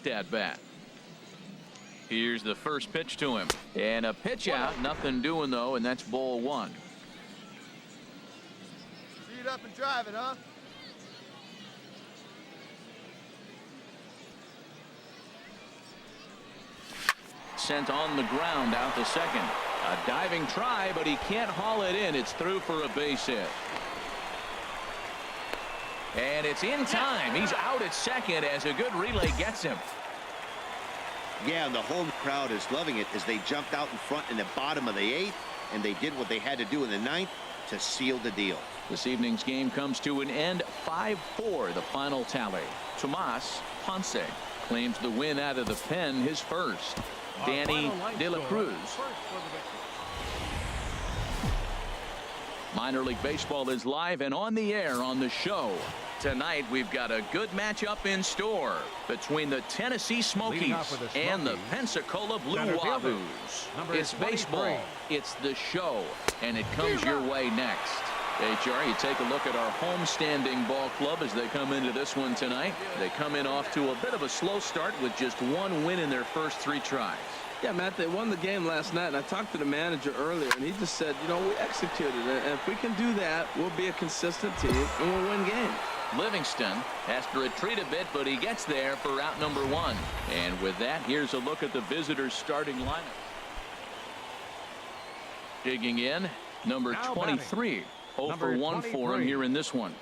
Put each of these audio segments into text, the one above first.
at bat. Here's the first pitch to him, and a pitch out, nothing doing though, and that's ball one. Speed up and drive it, huh? Sent on the ground out to second. A diving try, but he can't haul it in. It's through for a base hit. And it's in time. He's out at second as a good relay gets him. Yeah, and the home crowd is loving it as they jumped out in front in the bottom of the 8th, and they did what they had to do in the 9th to seal the deal. This evening's game comes to an end. 5-4 the final tally. Tomas Ponce claims the win out of the pen, his first. Danny De La Cruz. Minor League Baseball is live and on the air on the show. Tonight we've got a good matchup in store between the Tennessee Smokies and the Pensacola Blue Wahoos. It's baseball, it's the show, and it comes your way next. HR, you take a look at our homestanding ball club as they come into this one tonight. They come in off to a bit of a slow start with just one win in their first 3 tries. Yeah, Matt, they won the game last night, and I talked to the manager earlier, and he just said, you know, we executed it, and if we can do that, we'll be a consistent team, and we'll win games. Livingston has to retreat a bit, but he gets there for route number 1. And with that, here's a look at the visitors' starting lineup. Digging in, number 23. 0 for 1 for him here in this one.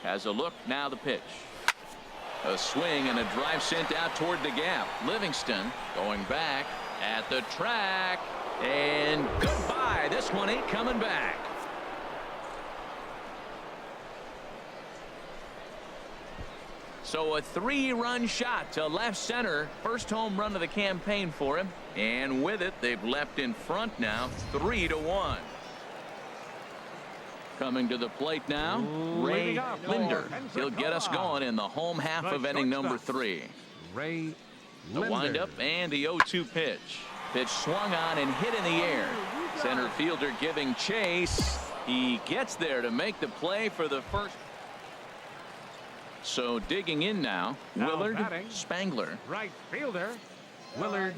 Has a look, now the pitch. A swing and a drive sent out toward the gap. Livingston going back at the track, and goodbye. This one ain't coming back. So a 3-run shot to left center. First home run of the campaign for him. And with it, they've left in front now, 3-1. Coming to the plate now, Ray Linder. He'll get us going in the home half of inning number 3. Ray The windup and the 0-2 pitch. Pitch swung on and hit in the air. Center fielder giving chase. He gets there to make the play for the first. So digging in now, Willard Spangler. Right fielder, Willard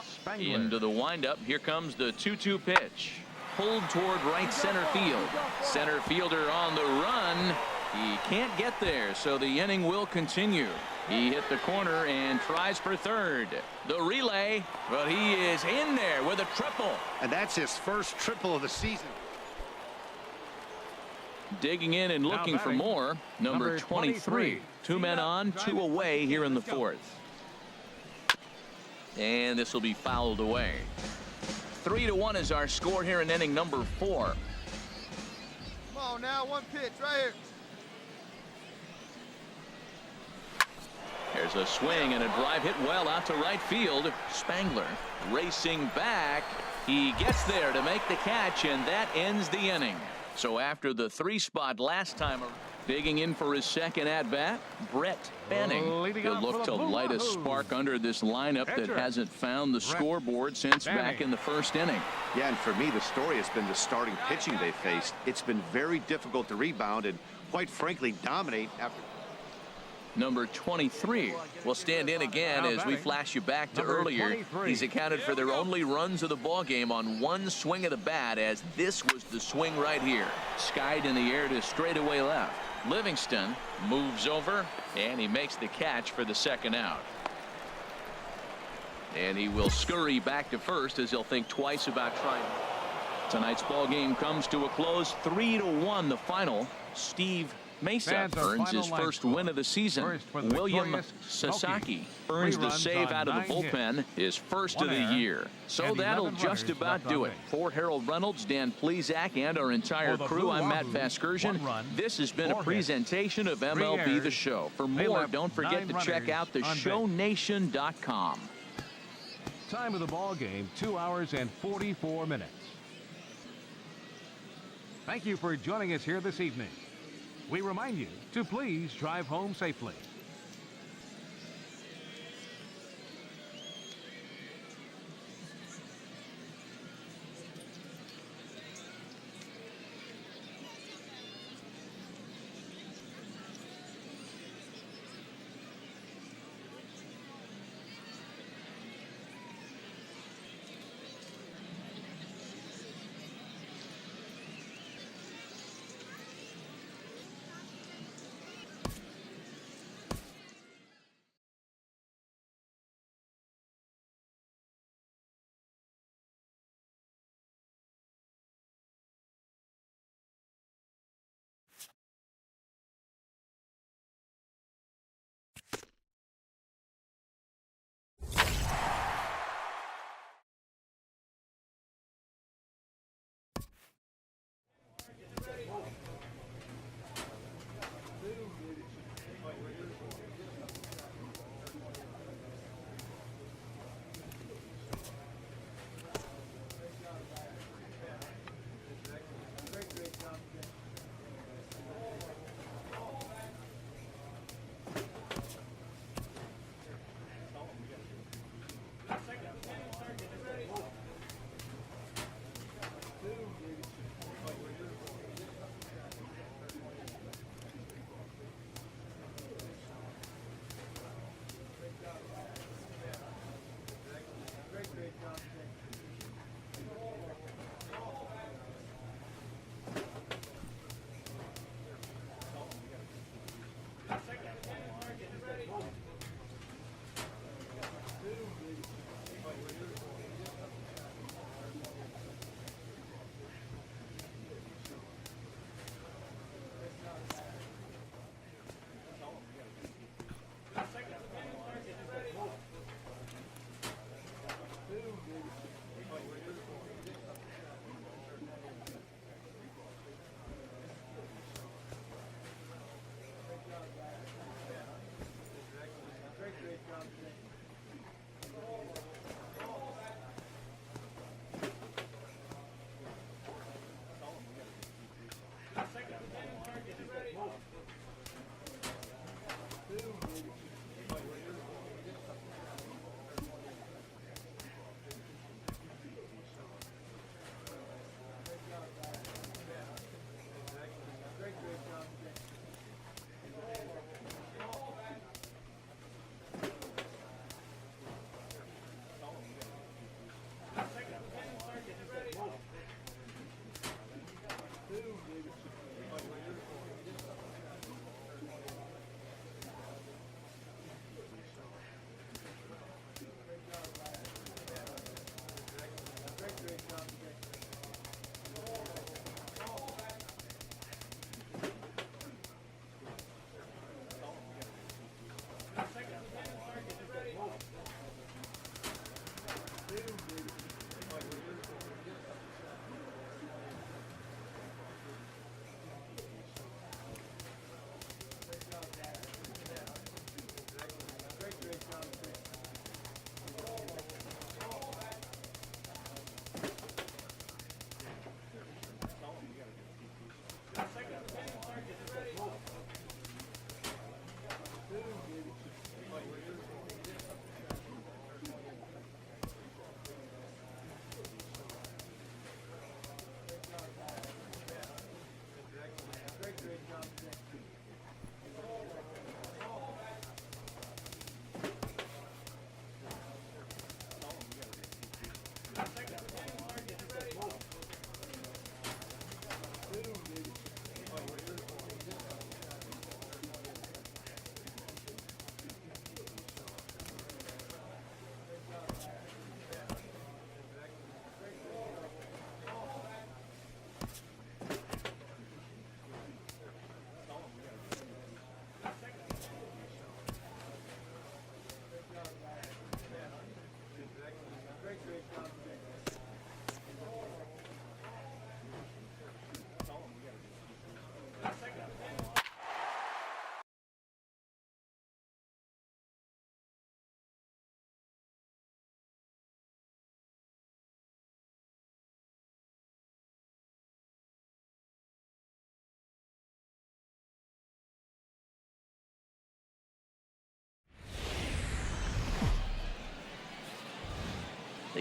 Spangler. Into the windup. Here comes the 2-2 pitch. Pulled toward right center field. Center fielder on the run. He can't get there, so the inning will continue. He hit the corner and tries for third. The relay, but he is in there with a triple. And that's his first triple of the season. Digging in and looking for more, number 23. 2 men on, 2 away here in the 4th. And this will be fouled away. 3-1 is our score here in inning number 4. Come on now, 1 pitch right here. There's a swing and a drive hit well out to right field. Spangler racing back. He gets there to make the catch, and that ends the inning. So after the 3 spot last time, digging in for his second at bat, Brett Banning. He'll look to light a spark under this lineup that hasn't found the scoreboard since back in the first inning. Yeah, and for me, the story has been the starting pitching they faced. It's been very difficult to rebound and, quite frankly, dominate after. Number 23 will stand in again as we flash you back to earlier. He's accounted for their only runs of the ball game on 1 swing of the bat, as this was the swing right here. Skied in the air to straightaway left. Livingston moves over, and he makes the catch for the second out. And he will scurry back to first as he'll think twice about trying. Tonight's ball game comes to a close, 3-1 the final. Steve Mesa earns his first win of the season. William Sasaki earns the save out of the bullpen, his first of the year. So that'll just about do it. For Harold Reynolds, Dan Plesac, and our entire crew, I'm Matt Vasgersian. This has been a presentation of MLB The Show. For more, don't forget to check out theshownation.com. Time of the ball game, 2 hours and 44 minutes. Thank you for joining us here this evening. We remind you to please drive home safely.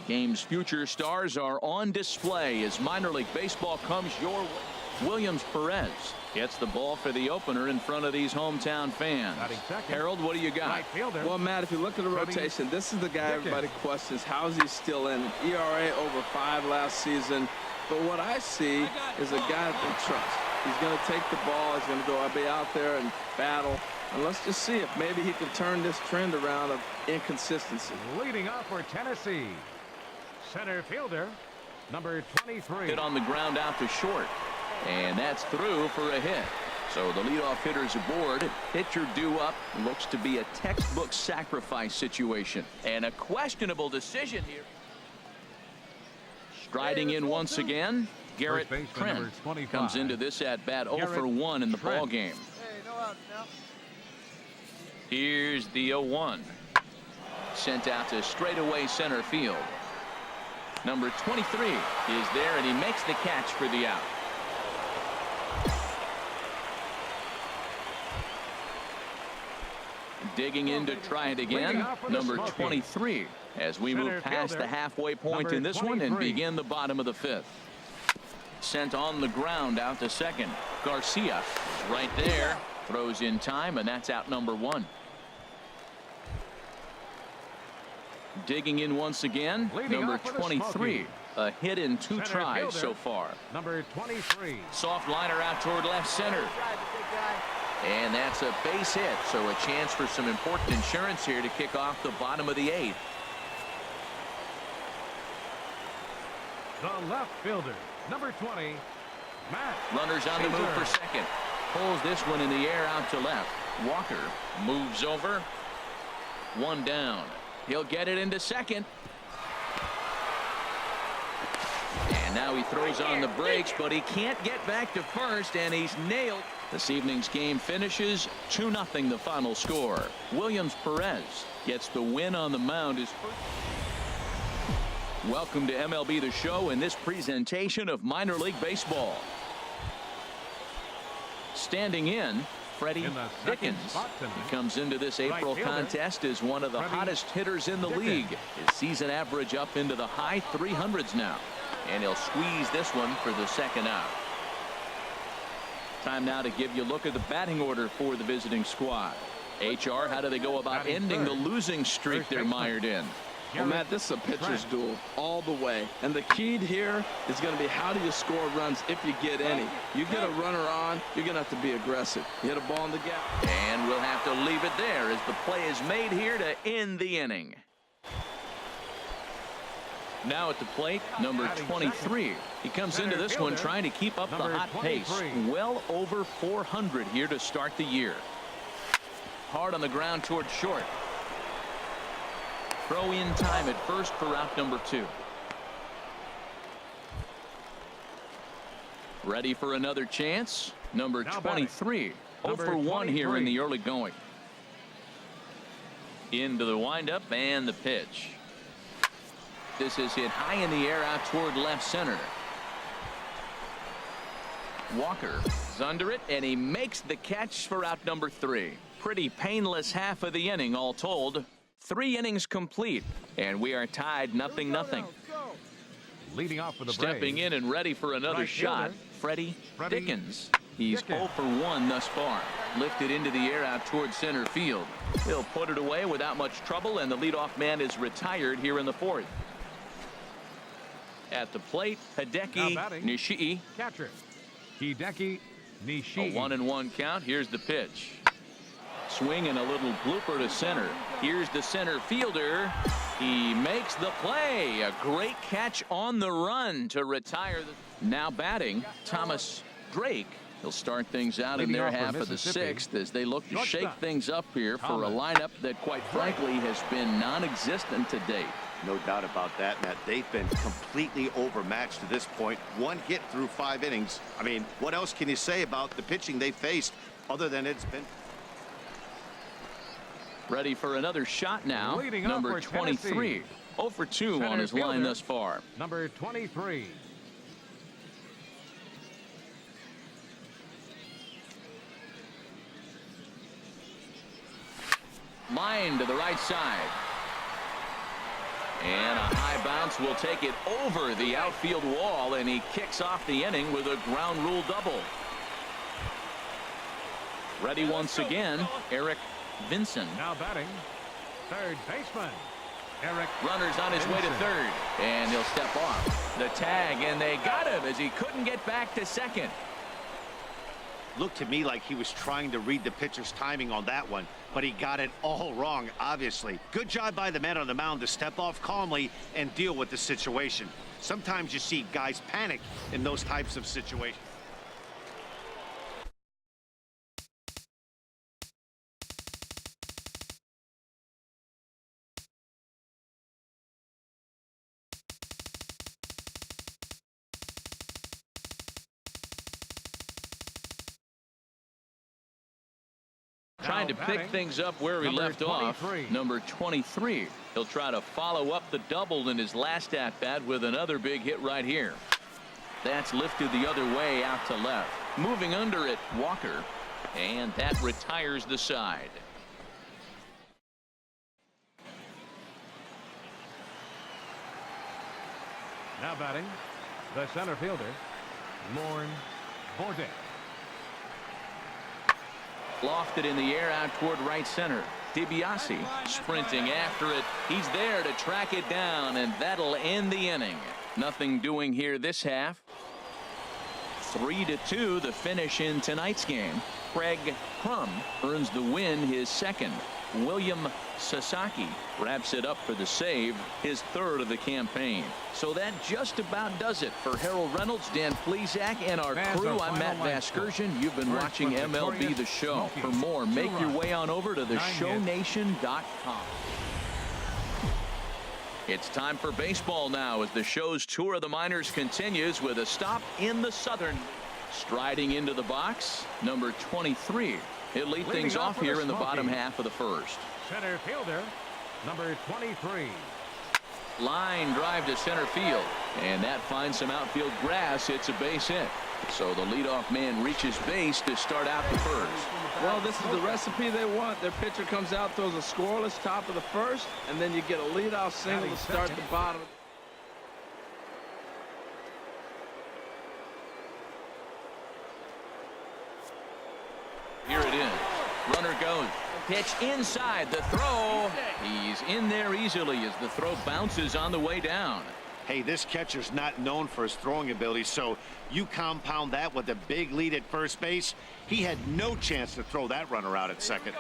game's future stars are on display as minor league baseball comes your way. Williams Perez gets the ball for the opener in front of these hometown fans. Harold, what do you got? Well, Matt, if you look at the rotation, this is the guy everybody questions. How is he still in? ERA over 5 last season. But what I see is a guy that they trust. He's going to take the ball. He's going to go be out there and battle. And let's just see if maybe he can turn this trend around of inconsistency. Leading off for Tennessee, center fielder, number 23. Hit on the ground out to short. And that's through for a hit. So the leadoff hitter's aboard. Pitcher due up. Looks to be a textbook sacrifice situation. And a questionable decision here. Striding in once again, Garrett Trent comes into this at-bat 0 for 1 in the ball game. Hey, no outs now. Here's the 0-1. Sent out to straightaway center field. Number 23 is there, and he makes the catch for the out. Digging in to try it again, number 23, as we move past the halfway point in this one and begin the bottom of the 5th. Sent on the ground out to second. Garcia right there, throws in time, and that's out number 1. Digging in once again, number 23, a hit in 2 tries so far. Number 23. Soft liner out toward left center. And that's a base hit, so a chance for some important insurance here to kick off the bottom of the 8th. The left fielder, number 20, Matt. Runners on the move for second. Pulls this one in the air out to left. Walker moves over. 1 down. He'll get it into second. And now he throws on the brakes, but he can't get back to first, and he's nailed. This evening's game finishes 2-0 the final score. Williams Perez gets the win on the mound. Welcome to MLB The Show in this presentation of minor league baseball. Standing in, Freddie Dickens. He comes into this April contest as one of the hottest hitters in the league. His season average up into the high 300s now. And he'll squeeze this one for the second out. Time now to give you a look at the batting order for the visiting squad. HR, how do they go about ending the losing streak they're mired in? Well, Matt, this is a pitcher's duel all the way. And the key here is going to be how do you score runs if you get any. You get a runner on, you're going to have to be aggressive. You hit a ball in the gap. And we'll have to leave it there as the play is made here to end the inning. Now at the plate, number 23. He comes into this one trying to keep up the hot pace. Well over 400 here to start the year. Hard on the ground toward short. Throw in time at first for out number 2. Ready for another chance. Number 23. 0 for 1 here in the early going. Into the windup and the pitch. This is hit high in the air out toward left center. Walker is under it, and he makes the catch for out number 3. Pretty painless half of the inning all told. 3 innings complete, and we are tied 0-0. Leading off for the Stepping in and ready for another shot, Freddie Dickens. He's 0 for 1 thus far. Lifted into the air out towards center field. He'll put it away without much trouble, and the leadoff man is retired here in the 4th. At the plate, Hideki Nishii. Catcher, Hideki Nishii. A 1-1 count. Here's the pitch. Swing and a little blooper to center. Here's the center fielder. He makes the play. A great catch on the run to retire. Now batting, Thomas Drake. He'll start things out in their half of the 6th as they look to shake things up here for a lineup that, quite frankly, has been non-existent to date. No doubt about that, Matt. They've been completely overmatched to this point. 1 hit through 5 innings. I mean, what else can you say about the pitching they faced other than it's been... Ready for another shot now. Number 23. 0 for 2 on his line thus far. Number 23. Line to the right side. And a high bounce will take it over the outfield wall, and he kicks off the inning with a ground rule double. Ready once again, Eric Vincent. Now batting, third baseman, Eric. Runner's on his way to third, and he'll step off. The tag, and they got him as he couldn't get back to second. Looked to me like he was trying to read the pitcher's timing on that one, but he got it all wrong, obviously. Good job by the man on the mound to step off calmly and deal with the situation. Sometimes you see guys panic in those types of situations. Trying to pick things up where he left off. Number 23. He'll try to follow up the double in his last at-bat with another big hit right here. That's lifted the other way out to left. Moving under it, Walker. And that retires the side. Now batting, the center fielder, Lorne Bordet. Lofted in the air out toward right center. DiBiase sprinting after it. He's there to track it down, and that'll end the inning. Nothing doing here this half. 3-2 the finish in tonight's game. Craig Crum earns the win, his second. William Sasaki wraps it up for the save, his third of the campaign. So that just about does it for Harold Reynolds, Dan Plesac, and our crew. I'm Matt Vasgersian. You've been watching MLB The Show. For more, make your way on over to theshownation.com. It's time for baseball now as the show's tour of the minors continues with a stop in the Southern. Striding into the box, number 23. He'll lead things off here in the bottom half of the first. Center fielder, number 23. Line drive to center field, and that finds some outfield grass. It's a base hit. So the leadoff man reaches base to start out the first. Well, this is the recipe they want. Their pitcher comes out, throws a scoreless top of the first, and then you get a leadoff single to start the bottom. Here it is. Runner goes. Pitch inside. The throw. He's in there easily as the throw bounces on the way down. Hey, this catcher's not known for his throwing ability, so you compound that with a big lead at first base. He had no chance to throw that runner out at second.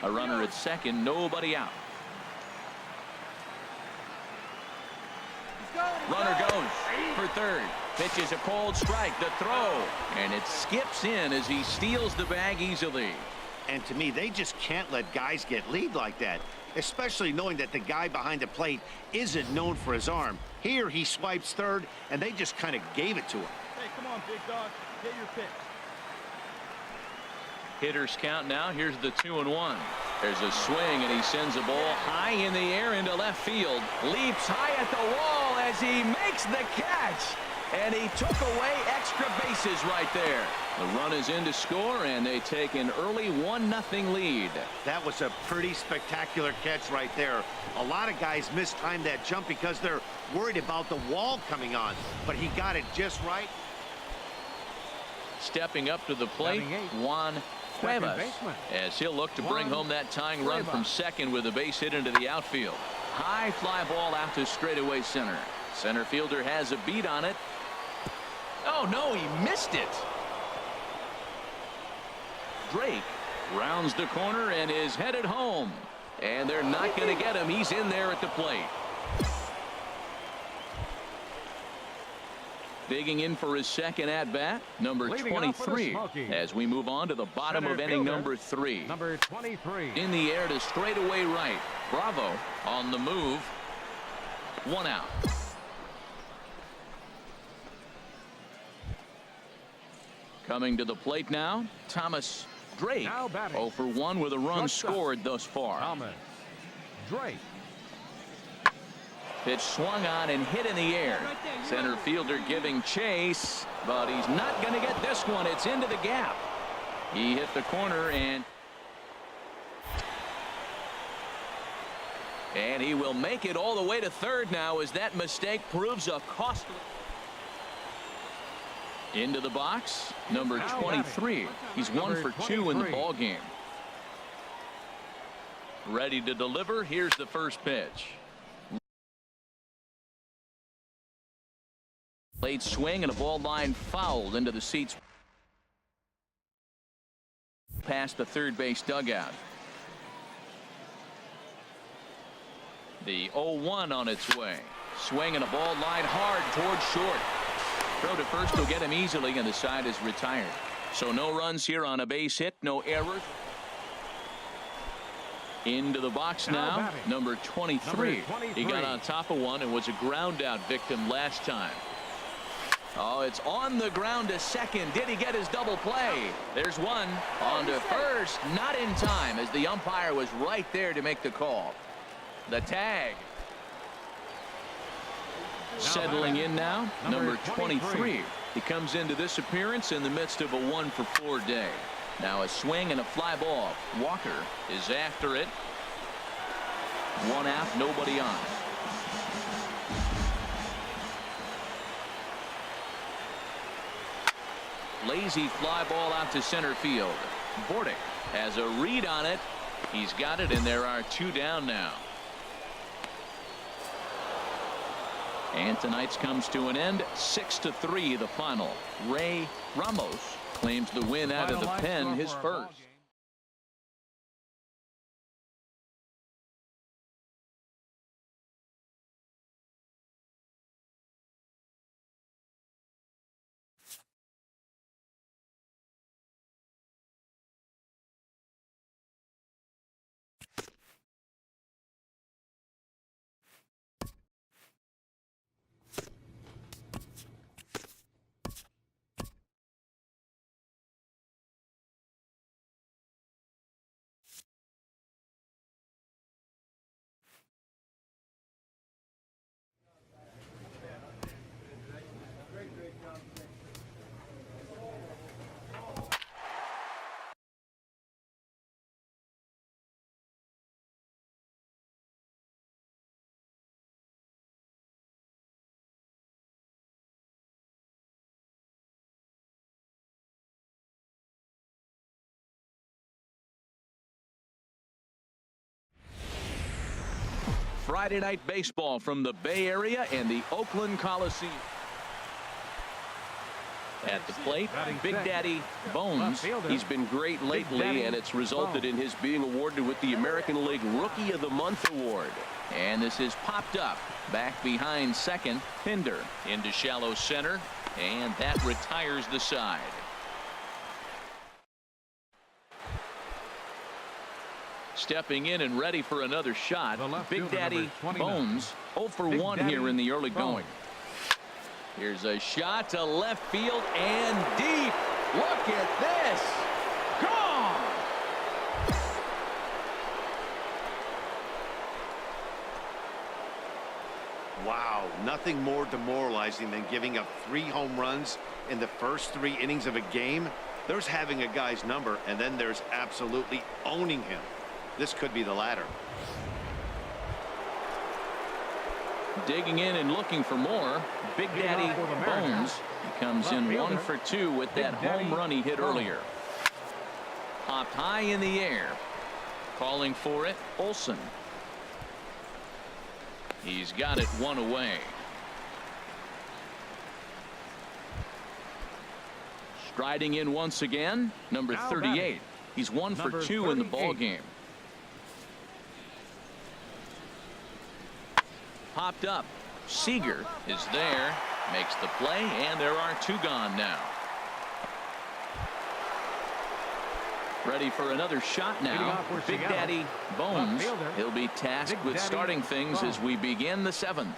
A runner at second, nobody out. Runner goes for third. Pitch is a cold strike. The throw, and it skips in as he steals the bag easily. And to me, they just can't let guys get lead like that, especially knowing that the guy behind the plate isn't known for his arm. Here he swipes third, and they just kind of gave it to him. Hey, come on, big dog. Get your pitch. Hitters count now. Here's the 2-1. There's a swing, and he sends a ball high in the air into left field. Leaps high at the wall as he makes the catch. And he took away extra bases right there. The run is in to score, and they take an early 1-0 lead. That was a pretty spectacular catch right there. A lot of guys mistime that jump because they're worried about the wall coming on, but he got it just right. Stepping up to the plate, Juan Cuevas, as he'll look to bring home that tying run from second with a base hit into the outfield. High fly ball out to straightaway center. Center fielder has a beat on it. Oh, no, he missed it. Drake rounds the corner and is headed home. And they're not going to get him. He's in there at the plate. Digging in for his second at-bat, number 23, as we move on to the bottom of inning number 3. Number 23. In the air to straightaway right. Bravo on the move. 1 out. Coming to the plate now, Thomas Drake. 0 for 1 with a run scored thus far. Thomas Drake. Pitch swung on and hit in the air. Center fielder giving chase, but he's not going to get this one. It's into the gap. He hit the corner, and And he will make it all the way to third now as that mistake proves a costly. Into the box, number 23. He's 1 for 2 in the ball game. Ready to deliver. Here's the first pitch. Late swing and a ball line fouled into the seats past the third base dugout. The 0-1 on its way. Swing and a ball line hard towards short. Throw to first will get him easily, and the side is retired. So no runs here on a base hit, no errors. Into the box now, number 23. He got on top of one and was a ground out victim last time. Oh, it's on the ground to second. Did he get his double play? There's one on to first. Not in time, as the umpire was right there to make the call. The tag. Settling in now, number 23. He comes into this appearance in the midst of a 1 for 4 day. Now a swing and a fly ball. Walker is after it. One out, nobody on. Lazy fly ball out to center field. Bordick has a read on it. He's got it, and there are 2 down now. And tonight's comes to an end. 6-3 the final. Ray Ramos claims the win out of the pen, his first. Friday night baseball from the Bay Area and the Oakland Coliseum. At the plate, Big Daddy Bones. He's been great lately, and it's resulted in his being awarded with the American League Rookie of the Month award. And this is popped up back behind second. Pinder into shallow center, and that retires the side. Stepping in and ready for another shot. Big Daddy Bones 0 for 1 here in the early going. Here's a shot to left field and deep. Look at this. Gone. Wow, nothing more demoralizing than giving up 3 home runs in the first 3 innings of a game. There's having a guy's number, and then there's absolutely owning him. This could be the latter. Digging in and looking for more. Big Daddy Bones. He comes in 1 for 2 with that home run he hit earlier. Popped high in the air. Calling for it, Olsen. He's got it 1 away. Striding in once again, number 38. He's 1 for 2 in the ball game. Popped up. Seager is there, makes the play, and there are 2 gone now. Ready for another shot now. Big Daddy Bones. He'll be tasked with starting things as we begin the 7th.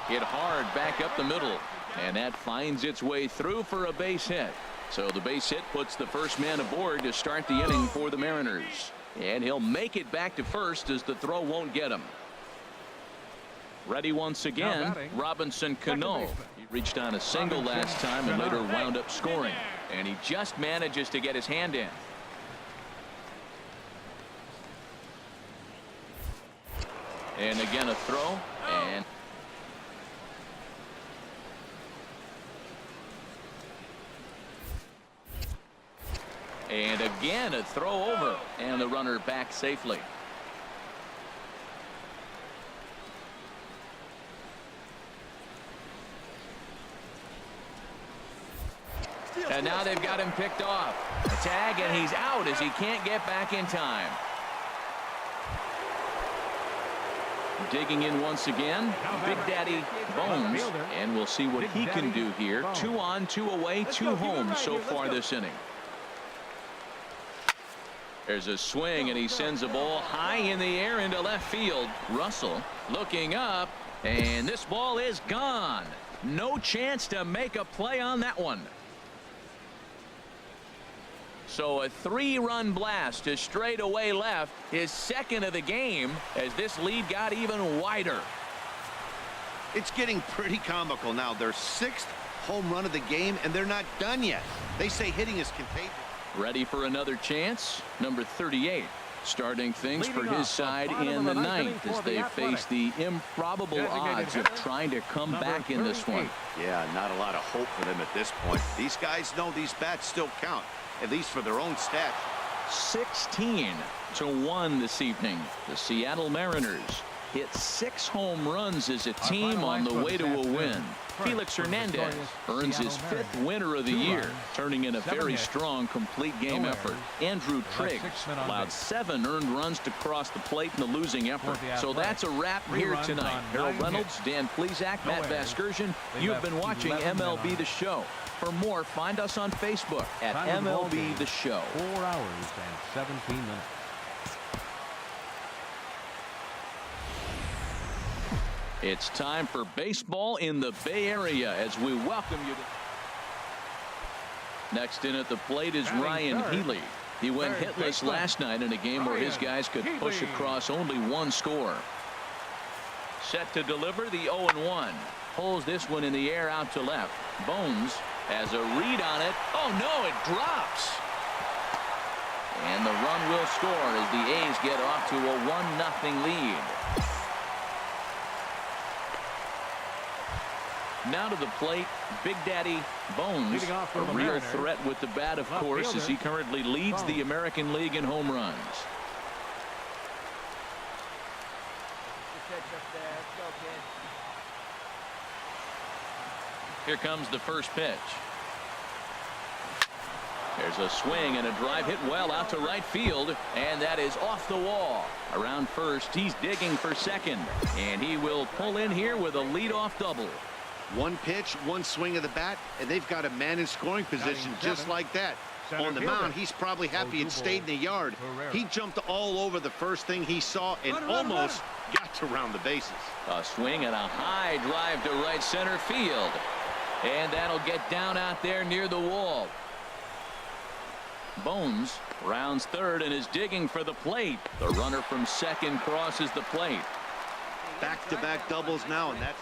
Hit hard back up the middle, and that finds its way through for a base hit. So the base hit puts the first man aboard to start the inning for the Mariners. And he'll make it back to first as the throw won't get him. Ready once again, Robinson Cano. He reached on a single last time and later wound up scoring. And he just manages to get his hand in. And again a throw. And again a throw over. And the runner back safely. And now they've got him picked off. A tag, and he's out as he can't get back in time. Digging in once again, Big Daddy Bones, and we'll see what he can do here. 2 on, 2 away, 2 home so far this inning. There's a swing, and he sends a ball high in the air into left field. Russell looking up, and this ball is gone. No chance to make a play on that one. So a 3-run blast to straightaway left, his second of the game, as this lead got even wider. It's getting pretty comical now. Their 6th home run of the game, and they're not done yet. They say hitting is contagious. Ready for another chance. Number 38 starting things for his side in the 9th as they face the improbable odds of trying to come back in this one. Yeah, not a lot of hope for them at this point. These guys know these bats still count, at least for their own stats. 16-1 this evening. The Seattle Mariners hit 6 home runs as a team on the way to a win. Felix Hernandez earns his 5th winner of the year, turning in a very strong complete game effort. Andrew Triggs allowed 7 earned runs to cross the plate in the losing effort. So that's a wrap here tonight. Harold Reynolds, Dan Plesac, Matt Vasgersian. You've been watching MLB The Show. For more, find us on Facebook at MLB The Show. 4 hours and 17 minutes. It's time for baseball in the Bay Area as we welcome you to. Next in at the plate is Ryan Healy. He went hitless last night in a game where his guys could push across only 1 score. Set to deliver the 0-1. Pulls this one in the air out to left. Bones has a read on it. Oh no, it drops. And the run will score as the A's get off to a 1-0 lead. Now to the plate, Big Daddy Bones, a real threat with the bat, of course, as he currently leads the American League in home runs. Here comes the first pitch. There's a swing and a drive hit well out to right field, and that is off the wall. Around first, he's digging for second, and he will pull in here with a leadoff double. 1 pitch, 1 swing of the bat, and they've got a man in scoring position just like that. On the mound, he's probably happy it stayed in the yard. He jumped all over the first thing he saw and almost got to round the bases. A swing and a high drive to right center field. And that'll get down out there near the wall. Bones rounds third and is digging for the plate. The runner from second crosses the plate. Back-to-back doubles now, and that's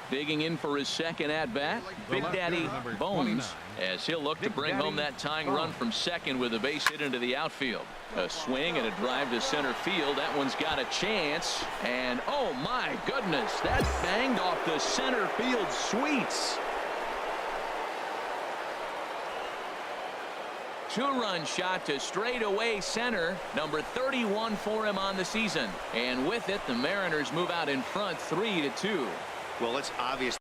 digging in for his second at-bat, Big Daddy Bones, as he'll look to bring home that tying run from second with a base hit into the outfield. A swing and a drive to center field. That one's got a chance. And oh my goodness, that banged off the center field sweets. 2-run shot to straightaway center. Number 31 for him on the season. And with it, the Mariners move out in front 3-2. Well, it's obvious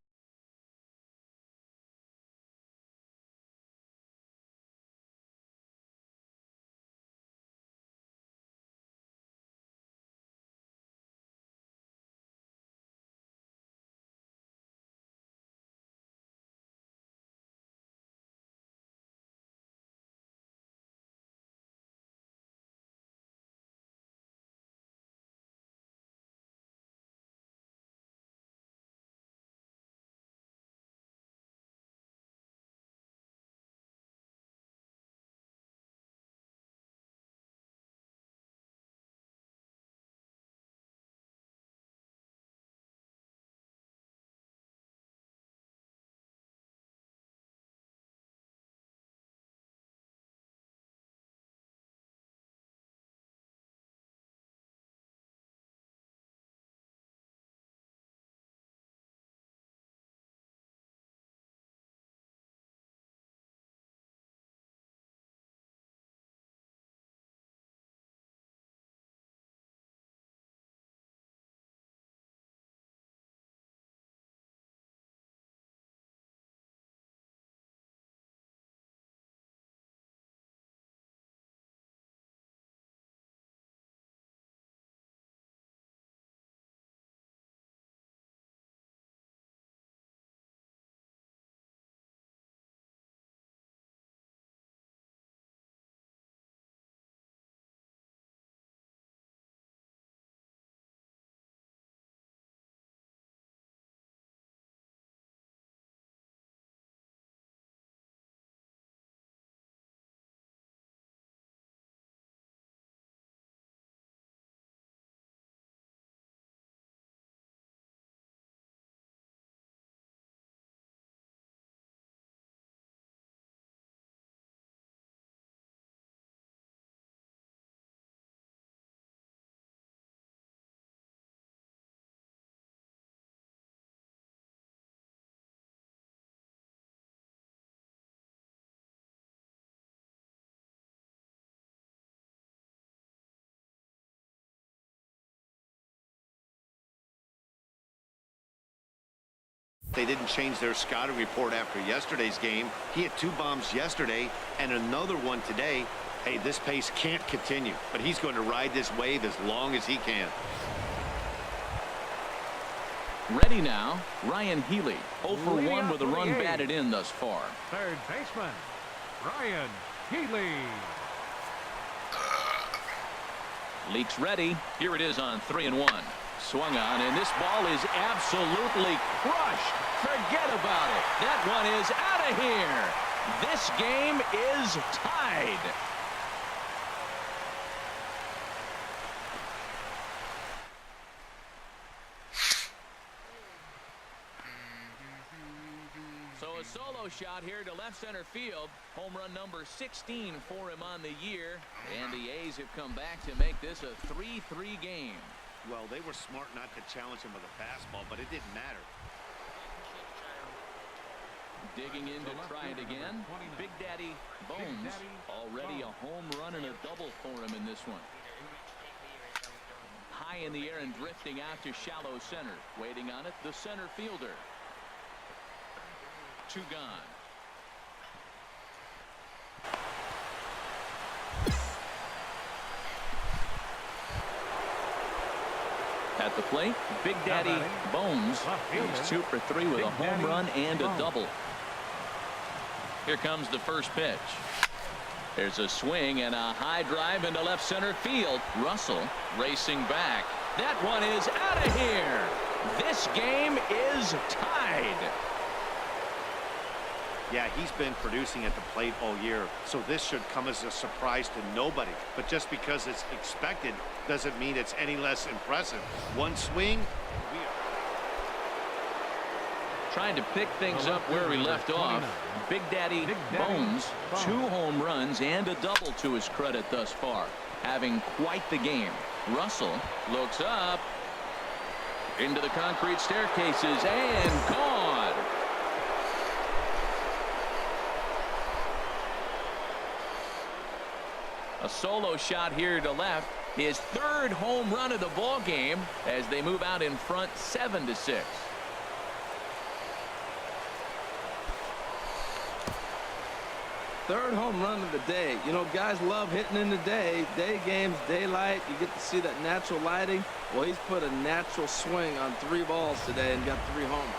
they didn't change their scouting report after yesterday's game. He had 2 bombs yesterday and another one today. Hey, this pace can't continue, but he's going to ride this wave as long as he can. Ready now, Ryan Healy. 0 for 1 with a run batted in thus far. Third baseman, Ryan Healy. Leaks ready. Here it is on 3-1. Swung on, and this ball is absolutely crushed. Forget about it. That one is out of here. This game is tied. So a solo shot here to left center field. Home run number 16 for him on the year. And the A's have come back to make this a 3-3 game. Well, they were smart not to challenge him with a fastball, but it didn't matter. Digging in to try it again. Big Daddy Bones. Already a home run and a double for him in this one. High in the air and drifting out to shallow center. Waiting on it, the center fielder. 2 gone. At the plate, Big Daddy Bones. He's 2 for 3 with a home run and a double. Here comes the first pitch. There's a swing and a high drive into left center field. Russell racing back. That one is out of here. This game is tied. Yeah, he's been producing at the plate all year, so this should come as a surprise to nobody. But just because it's expected doesn't mean it's any less impressive. One swing. Trying to pick things up where we left off. Big Daddy Bones, 2 home runs and a double to his credit thus far. Having quite the game. Russell looks up into the concrete staircases and gone. A solo shot here to left. His 3rd home run of the ball game as they move out in front 7-6. Third home run of the day. You know, guys love hitting in the day. Day games, daylight. You get to see that natural lighting. Well, he's put a natural swing on 3 balls today and got 3 homers.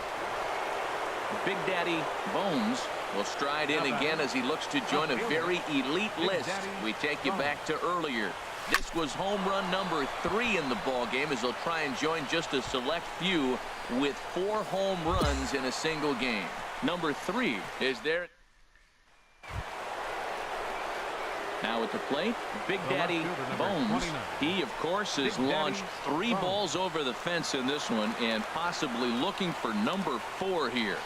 Big Daddy Bones will stride in again as he looks to join a very elite list. We take you back to earlier. This was home run number 3 in the ball game as he'll try and join just a select few with 4 home runs in a single game. Number 3 is there. Now at the plate, Big Daddy Bones. He, of course, has launched 3 balls over the fence in this one and possibly looking for number 4 here.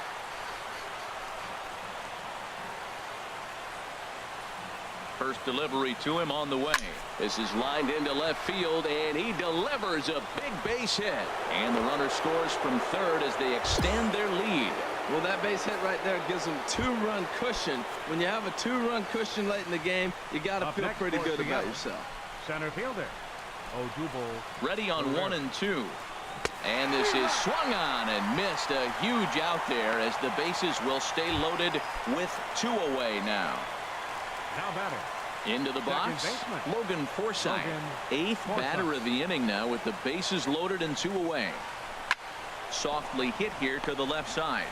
First delivery to him on the way. This is lined into left field, and he delivers a big base hit. And the runner scores from third as they extend their lead. Well, that base hit right there gives them 2-run cushion. When you have a 2-run cushion late in the game, you got to feel pretty good about yourself. Center fielder, Odubel. Ready on 1 and 2. And this is swung on and missed. A huge out there as the bases will stay loaded with 2 away now. Now batter. Into the box, Logan Forsythe. 8th batter of the inning now with the bases loaded and 2 away. Softly hit here to the left side.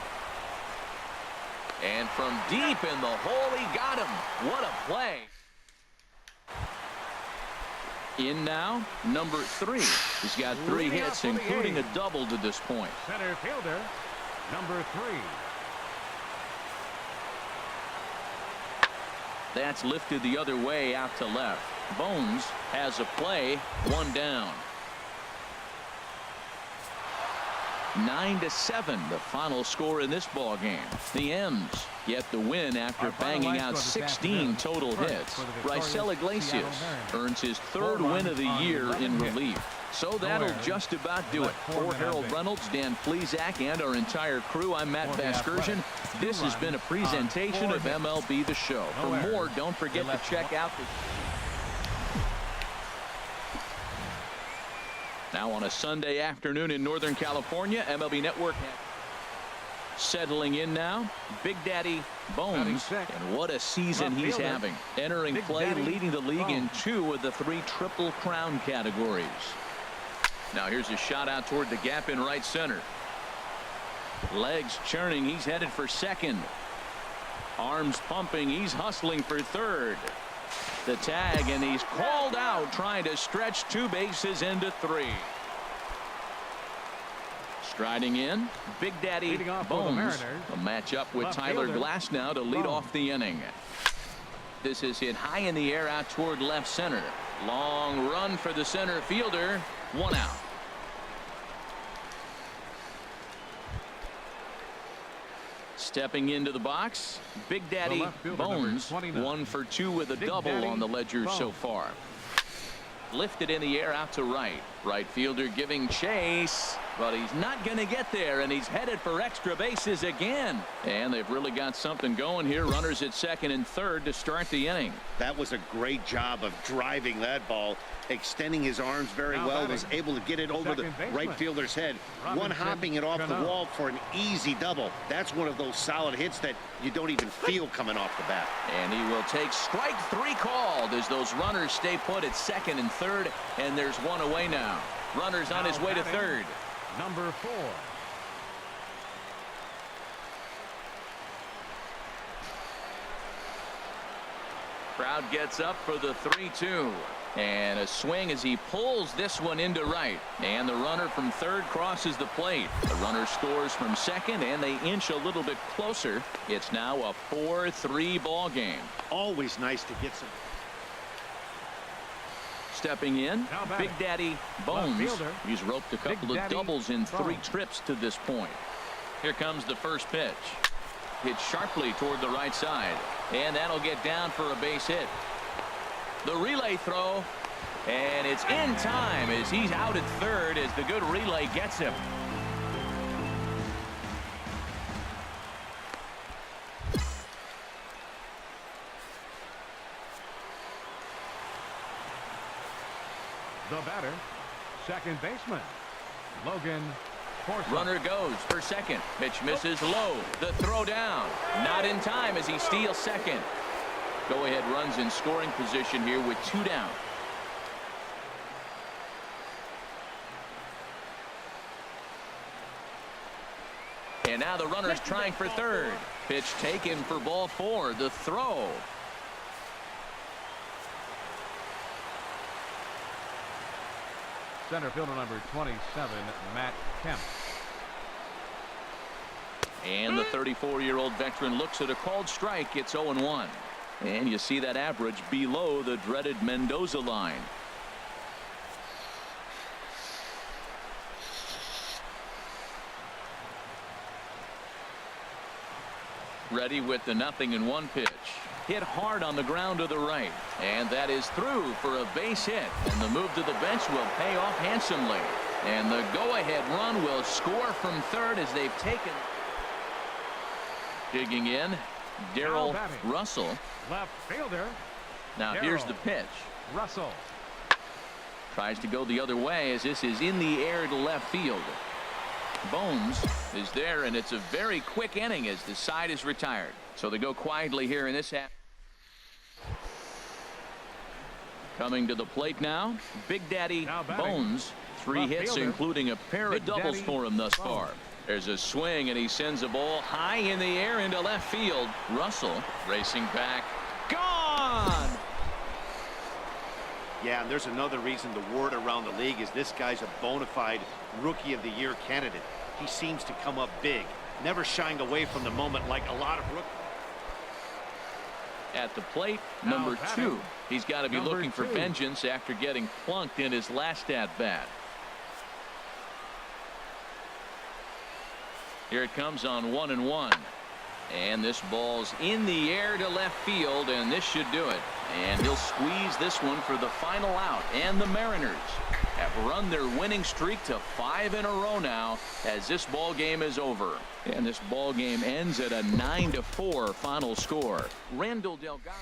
And from deep in the hole, he got him. What a play. In now, number 3. He's got 3 hits, including a double to this point. Center fielder, number 3. That's lifted the other way out to left. Bones has a play, 1 down. 9-7, the final score in this ball game. The M's get the win after banging out 16 total hits. Raisel Iglesias earns his 3rd win of the year in relief. So that'll just about do it. For Harold Reynolds, Dan Plesac, and our entire crew, I'm Matt Vasgersian. This has been a presentation of MLB The Show. For more, don't forget to check out the... Now on a Sunday afternoon in Northern California, MLB Network Settling in now, Big Daddy Bones, and what a season he's having. Entering play, leading the league in 2 of the 3 Triple Crown categories. Now here's a shot out toward the gap in right center. Legs churning, he's headed for second. Arms pumping, he's hustling for third. The tag, and he's called out, trying to stretch 2 bases into 3. Striding in, Big Daddy Bones. A matchup with Tyler Glass now to lead off the inning. This is hit high in the air out toward left center. Long run for the center fielder. 1 out. Stepping into the box, Big Daddy Bones. 1 for 2 with a double on the ledger so far. Lifted in the air out to right. Right fielder giving chase, but he's not going to get there, and he's headed for extra bases again. And they've really got something going here. Runners at second and third to start the inning. That was a great job of driving that ball, extending his arms very well, was able to get it over the right fielder's head, one-hopping it off the wall for an easy double. That's one of those solid hits that you don't even feel coming off the bat. And he will take strike 3 called as those runners stay put at second and third, and there's 1 away now. Runners on his way to third. Number 4. Crowd gets up for the 3-2. And a swing as he pulls this one into right. And the runner from third crosses the plate. The runner scores from second, and they inch a little bit closer. It's now a 4-3 ball game. Always nice to get some. Stepping in, Big Daddy Bones. He's roped a couple of doubles in 3 trips to this point. Here comes the first pitch. Hit sharply toward the right side. And that'll get down for a base hit. The relay throw, and it's in time as he's out at third as the good relay gets him. The batter, second baseman, Logan Forsythe. Runner goes for second. Pitch misses low. The throw down. Not in time as he steals second. Go-ahead runs in scoring position here with 2 down. And now the runner's trying for third. Pitch taken for ball 4. The throw. Center fielder number 27, Matt Kemp. And the 34-year-old veteran looks at a called strike. It's 0-1. And you see that average below the dreaded Mendoza line. Ready with the 0-1 pitch. Hit hard on the ground to the right. And that is through for a base hit. And the move to the bench will pay off handsomely. And the go-ahead run will score from third as they've taken. Digging in, Darrell Russell. Left fielder. Now here's the pitch. Russell tries to go the other way as this is in the air to left field. Bones is there, and it's a very quick inning as the side is retired. So they go quietly here in this half. Coming to the plate now, Big Daddy Bones. 3 hits, including a pair of doubles for him thus far. There's a swing, and he sends a ball high in the air into left field. Russell racing back. Gone! Yeah, and there's another reason the word around the league is this guy's a bona fide Rookie of the Year candidate. He seems to come up big, never shying away from the moment like a lot of rookies. At the plate, number 2. He's got to be looking for vengeance after getting plunked in his last at-bat. Here it comes on 1-1. And this ball's in the air to left field, and this should do it. And he'll squeeze this one for the final out. And the Mariners have run their winning streak to 5 in a row now as this ball game is over. And this ball game ends at a 9-4 final score. Randall Delgado.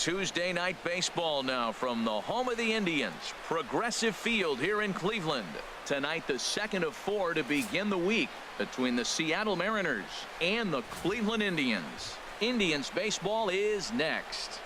Tuesday night baseball now from the home of the Indians, Progressive Field here in Cleveland. Tonight, the second of 4 to begin the week between the Seattle Mariners and the Cleveland Indians. Indians baseball is next.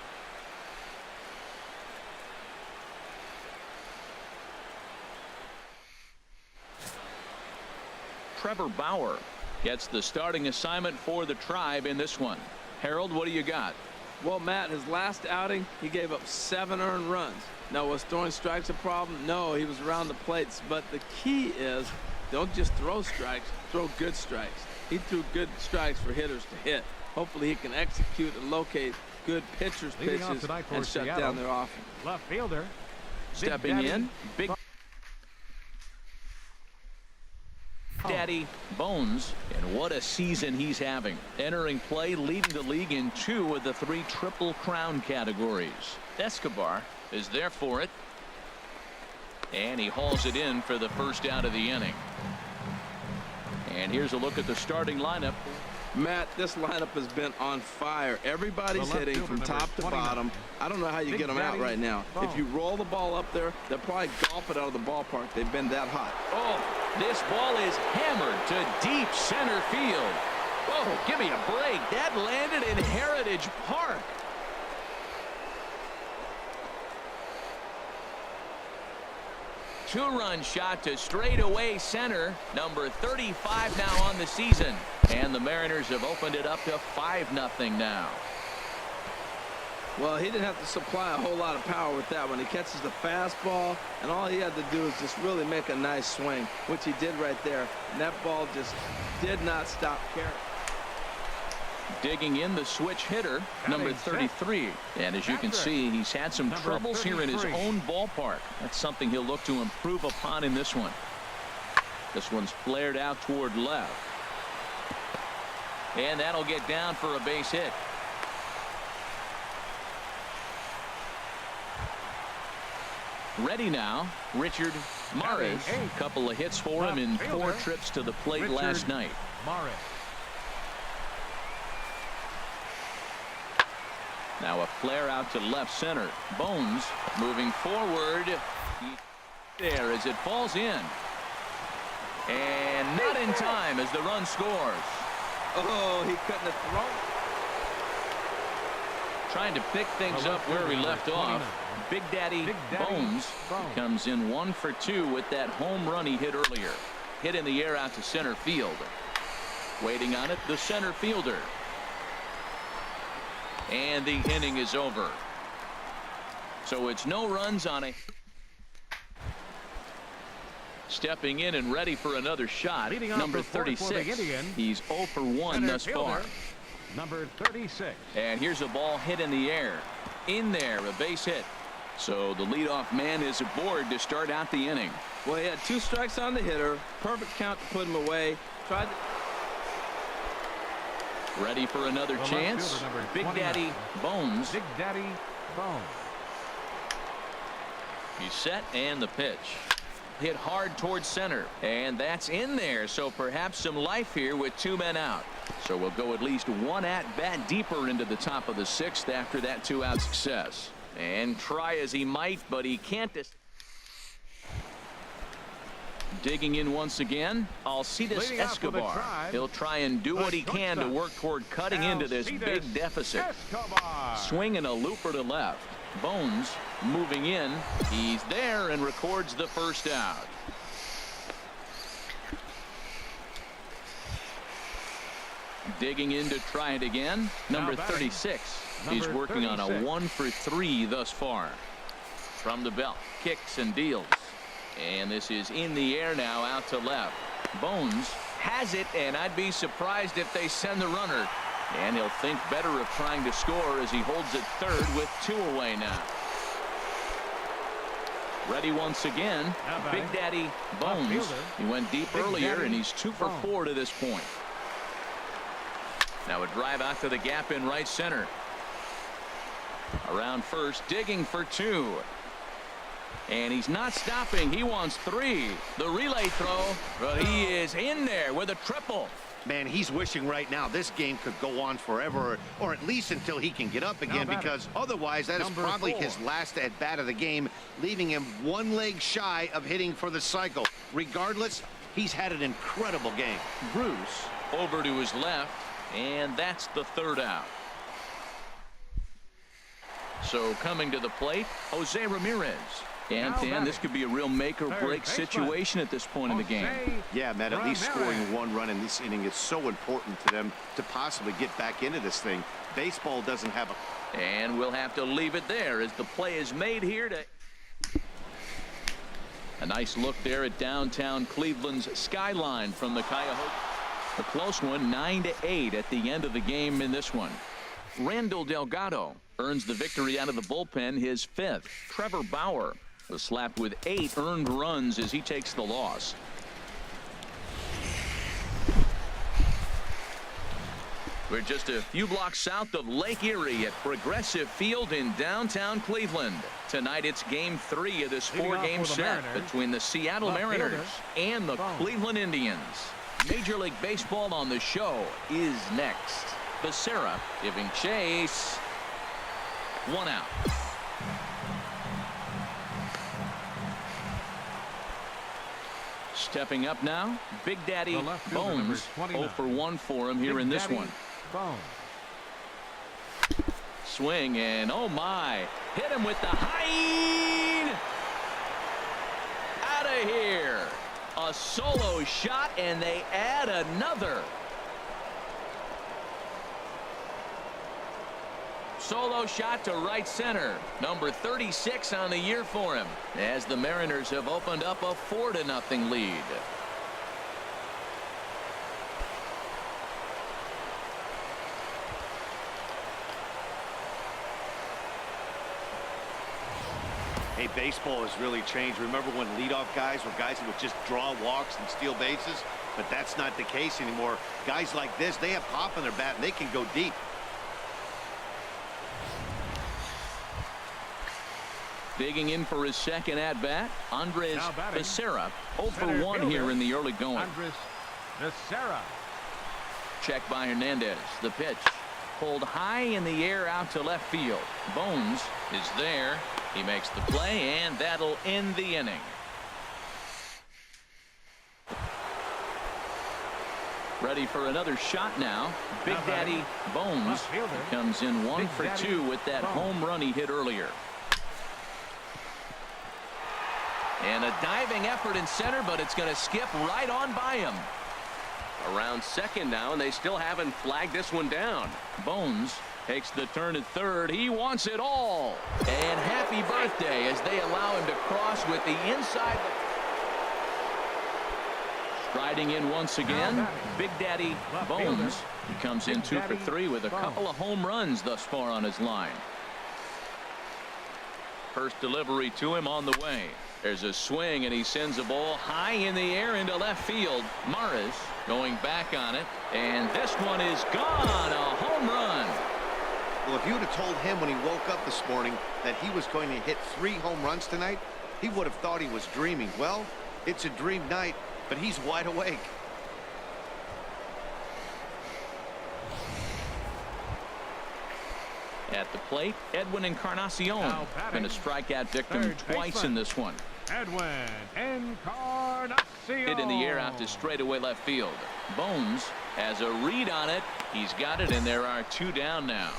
Trevor Bauer gets the starting assignment for the Tribe in this one. Harold, what do you got? Well, Matt, his last outing, he gave up 7 earned runs. Now, was throwing strikes a problem? No, he was around the plates. But the key is, don't just throw strikes, throw good strikes. He threw good strikes for hitters to hit. Hopefully he can execute and locate good pitchers' pitches and shut down their offense. Left fielder. Stepping in, Big Daddy Bones, and what a season he's having. Entering play, leading the league in 2 of the 3 Triple Crown categories. Escobar is there for it, and he hauls it in for the first out of the inning. And here's a look at the starting lineup. Matt, this lineup has been on fire. Everybody's hitting from top to bottom. I don't know how you get them out right now. If you roll the ball up there, they'll probably golf it out of the ballpark. They've been that hot. Oh, this ball is hammered to deep center field. Whoa, give me a break. That landed in Heritage Park. Two-run shot to straightaway center. Number 35 now on the season. And the Mariners have opened it up to 5-0 now. Well, he didn't have to supply a whole lot of power with that one. He catches the fastball, and all he had to do is just really make a nice swing, which he did right there. And that ball just did not stop carrying. Digging in the switch hitter, number 33. And as you can see, he's had some troubles here in his own ballpark. That's something he'll look to improve upon in this one. This one's flared out toward left. And that'll get down for a base hit. Ready now, Richard Maris. A couple of hits for him in 4 trips to the plate last night. Maris. Now a flare out to left center. Bones moving forward. There as it falls in. And not in time as the run scores. Oh, he couldn't have thrown. Trying to pick things up where we left off. Big Daddy Bones comes in 1 for 2 with that home run he hit earlier. Hit in the air out to center field. Waiting on it, the center fielder. And the inning is over. So it's no runs on a. Stepping in and ready for another shot. Number 36. He's 0 for 1 thus far. Number 36. And here's a ball hit in the air. In there, a base hit. So the leadoff man is aboard to start out the inning. Well, he had 2 strikes on the hitter. Perfect count to put him away. Tried to. Ready for another chance. Big Daddy Bones. Big Daddy Bones. He's set and the pitch. Hit hard towards center. And that's in there. So perhaps some life here with 2 men out. So we'll go at least 1 at-bat deeper into the top of the 6th after that 2-out success. And try as he might, but he can't. Digging in once again, Alcides Escobar. He'll try and do what he can to work toward cutting into this big deficit. Swinging a looper to left. Bones moving in. He's there and records the first out. Digging in to try it again. Number 36. He's working on a 1 for 3 thus far. From the belt, kicks and deals. And this is in the air now out to left. Bones has it, and I'd be surprised if they send the runner. And he'll think better of trying to score as he holds it third with 2 away now. Ready once again. Big Daddy Bones. He went deep earlier, and he's 2 for 4 to this point. Now a drive out to the gap in right center. Around first, digging for 2. And he's not stopping. He wants 3. The relay throw, but he is in there with a triple. Man, he's wishing right now this game could go on forever, or at least until he can get up again, because otherwise that is probably his last at-bat of the game, leaving him one leg shy of hitting for the cycle. Regardless, he's had an incredible game. Bruce over to his left, and that's the third out. So coming to the plate, Jose Ramirez. And Dan, this could be a real make-or-break situation at this point in the game. Yeah, Matt, at least scoring one run in this inning is so important to them to possibly get back into this thing. Baseball doesn't have a... And we'll have to leave it there as the play is made here to... A nice look there at downtown Cleveland's skyline from the Cuyahoga. A close one, 9-8 at the end of the game in this one. Randall Delgado earns the victory out of the bullpen, his fifth. Trevor Bauer was slapped with 8 earned runs as he takes the loss. We're just a few blocks south of Lake Erie at Progressive Field in downtown Cleveland. Tonight it's game 3 of this 4-game set between the Seattle Mariners and the Cleveland Indians. Major League Baseball on the show is next. Becerra giving chase. 1 out. Stepping up now, Big Daddy Bones. 0 for 1 for him here in this one. Swing and oh my, hit him with the high. Out of here. A solo shot and they add another. Solo shot to right center. Number 36 on the year for him as the Mariners have opened up a 4-0 lead. Hey, baseball has really changed. Remember when leadoff guys were guys who would just draw walks and steal bases? But that's not the case anymore. Guys like this, they have pop in their bat and they can go deep. Digging in for his second at-bat, Andres Becerra. 0 for 1 here in the early going. Andres Becerra. Check by Hernandez. The pitch pulled high in the air out to left field. Bones is there. He makes the play, and that'll end the inning. Ready for another shot now. Big Daddy Bones comes in 1 for 2 with that home run he hit earlier. And a diving effort in center, but it's going to skip right on by him. Around second now, and they still haven't flagged this one down. Bones takes the turn at third. He wants it all. And happy birthday as they allow him to cross with the inside. Striding in once again, Big Daddy Bones. He comes in 2 for 3 with a couple of home runs thus far on his line. First delivery to him on the way. There's a swing, and he sends a ball high in the air into left field. Maris going back on it, and this one is gone. A home run. Well, if you would have told him when he woke up this morning that he was going to hit 3 home runs tonight, he would have thought he was dreaming. Well, it's a dream night, but he's wide awake. At the plate, Edwin Encarnacion. Been a strikeout victim twice in this one. Edwin Encarnacion. Hit in the air out to straightaway left field. Bones has a read on it. He's got it, and there are 2 down now.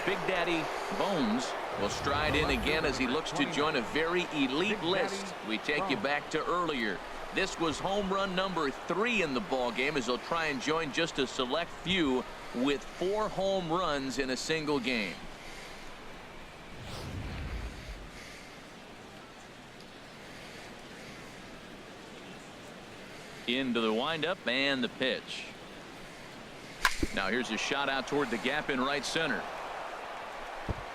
Big Daddy Bones will stride in again as he looks to join a very elite list. We take you back to earlier. This was home run number 3 in the ball game as he'll try and join just a select few with 4 home runs in a single game. Into the windup and the pitch. Now here's a shot out toward the gap in right center.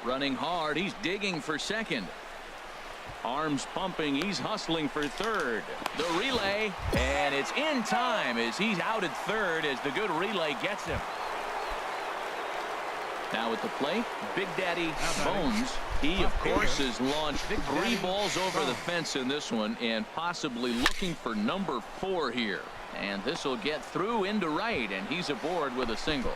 Running hard, he's digging for second. Arms pumping, he's hustling for third. The relay, and it's in time as he's out at third as the good relay gets him. Now at the plate, Big Daddy Bones. He, of course, has launched 3 balls over the fence in this one and possibly looking for number 4 here. And this will get through into right, and he's aboard with a single.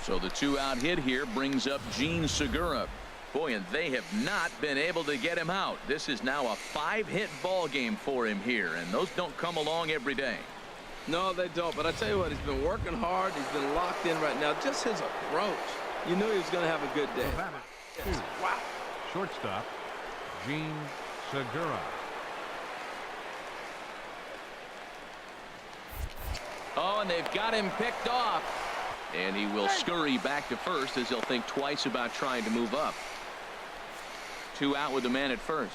So the 2-out hit here brings up Gene Segura. Boy, and they have not been able to get him out. This is now a 5-hit ball game for him here, and those don't come along every day. No, they don't. But I tell you what, he's been working hard. He's been locked in right now. Just his approach. You knew he was going to have a good day. Wow. Shortstop, Gene Segura. Oh, and they've got him picked off. And he will scurry back to first as he'll think twice about trying to move up. 2 out with the man at first.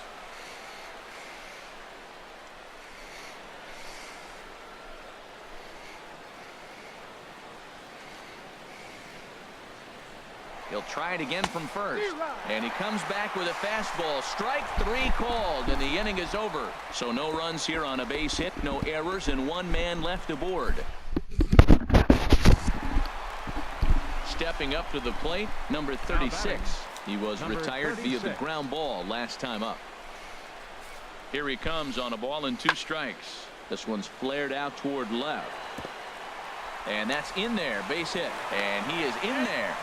He'll try it again from first. And he comes back with a fastball. Strike 3 called, and the inning is over. So no runs here on a base hit, no errors, and 1 man left aboard. Stepping up to the plate, number 36. He was retired via the ground ball last time up. Here he comes on a ball and 2 strikes. This one's flared out toward left. And that's in there, base hit. And he is in there.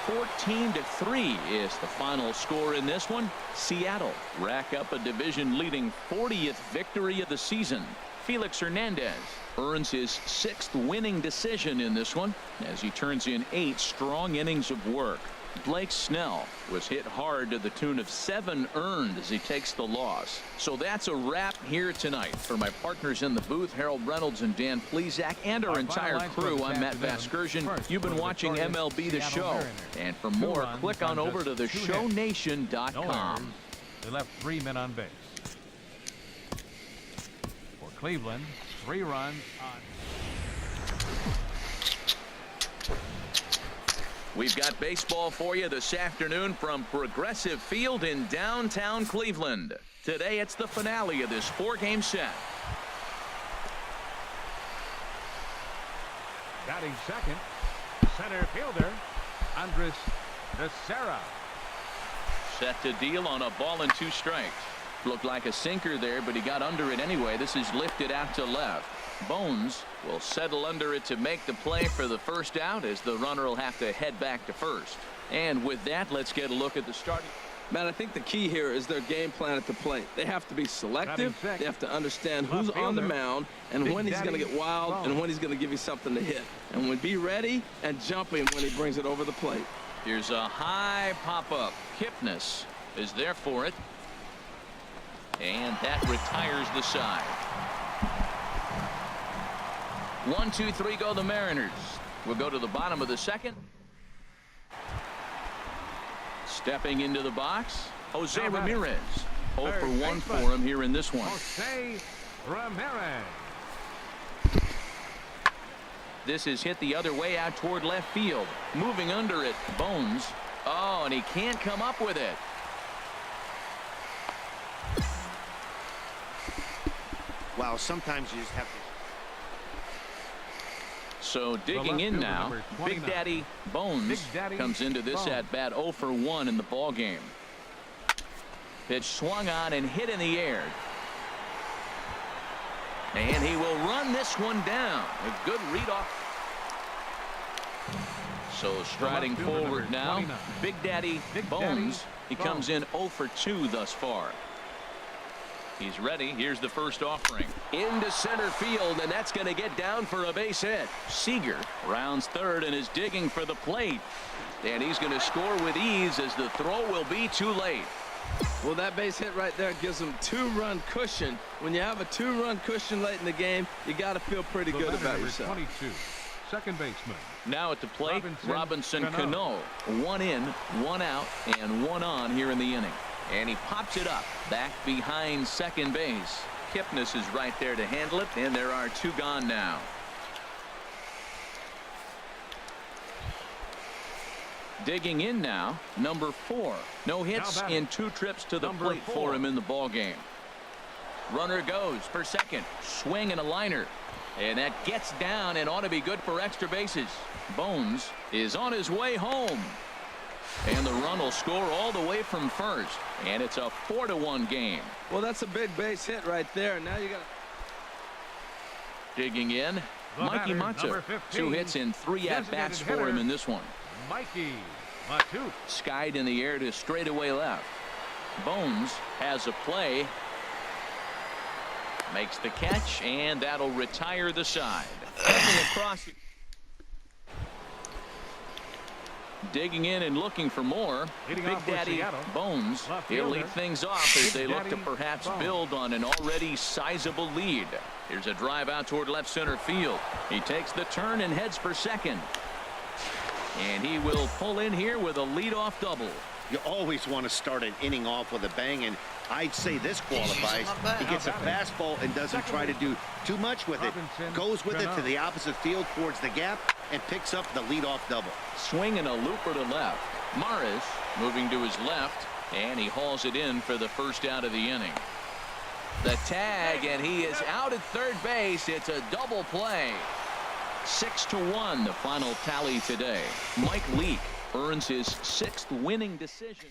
14-3 is the final score in this one. Seattle rack up a division-leading 40th victory of the season. Felix Hernandez earns his 6th winning decision in this one as he turns in 8 strong innings of work. Blake Snell was hit hard to the tune of 7 earned as he takes the loss. So that's a wrap here tonight. For my partners in the booth, Harold Reynolds and Dan Plesac, and our entire crew, I'm Matt Vasgersian. You've been watching MLB The Show. And for more, click on over to theshownation.com. They left 3 men on base. For Cleveland, 3 runs on. We've got baseball for you this afternoon from Progressive Field in downtown Cleveland. Today it's the finale of this 4-game set. Batting second, center fielder, Andres Becerra. Set to deal on a ball and 2 strikes. Looked like a sinker there, but he got under it anyway. This is lifted out to left. Bones will settle under it to make the play for the first out as the runner will have to head back to first. And with that, let's get a look at the starting. Man, I think the key here is their game plan at the plate. They have to be selective. They have to understand who's on the mound and when he's going to get wild and when he's going to give you something to hit. And when be ready and jumping when he brings it over the plate. Here's a high pop-up. Kipnis is there for it. And that retires the side. 1, 2, 3 go the Mariners. We'll go to the bottom of the second. Stepping into the box, Jose Ramirez. 0 for 1 for him here in this one. Jose Ramirez. This is hit the other way out toward left field. Moving under it, Bones. Oh, and he can't come up with it. Wow, sometimes you just have to. So digging in now, Big Daddy Bones comes into this at bat 0 for 1 in the ball game. Pitch swung on and hit in the air. And he will run this one down. A good read off. So striding forward now, Big Daddy Bones. He comes in 0 for 2 thus far. He's ready. Here's the first offering. Into center field, and that's going to get down for a base hit. Seager rounds third and is digging for the plate. And he's going to score with ease as the throw will be too late. Well, that base hit right there gives him 2-run cushion. When you have a 2-run cushion late in the game, you got to feel pretty good about yourself. 22, second baseman. Now at the plate, Robinson Cano. 1 in, 1 out, and 1 on here in the inning. And he pops it up back behind second base. Kipnis is right there to handle it, and there are 2 gone now. Digging in now, number 4. No hits in 2 trips to the plate for him in the ball game. Runner goes for second. Swing and a liner. And that gets down and ought to be good for extra bases. Bones is on his way home. And the run will score all the way from first. And it's a 4-1 game. Well, that's a big base hit right there. Now you got digging in. Mikey Matu. 2 hits and 3 at-bats for him in this one. Mikey Matu. Skied in the air to straightaway left. Bones has a play. Makes the catch, and that'll retire the side. Coming across. Digging in and looking for more. Big Daddy Bones. He'll lead things off as they look to perhaps build on an already sizable lead. Here's a drive out toward left center field. He takes the turn and heads for second. And he will pull in here with a leadoff double. You always want to start an inning off with a bang, and I'd say this qualifies. He gets a fastball and doesn't try to do too much with it. Goes with it to the opposite field towards the gap and picks up the leadoff double. Swinging a looper to left. Morris moving to his left, and he hauls it in for the first out of the inning. The tag, and he is out at third base. It's a double play. 6-1 the final tally today. Mike Leake earns his 6th winning decision.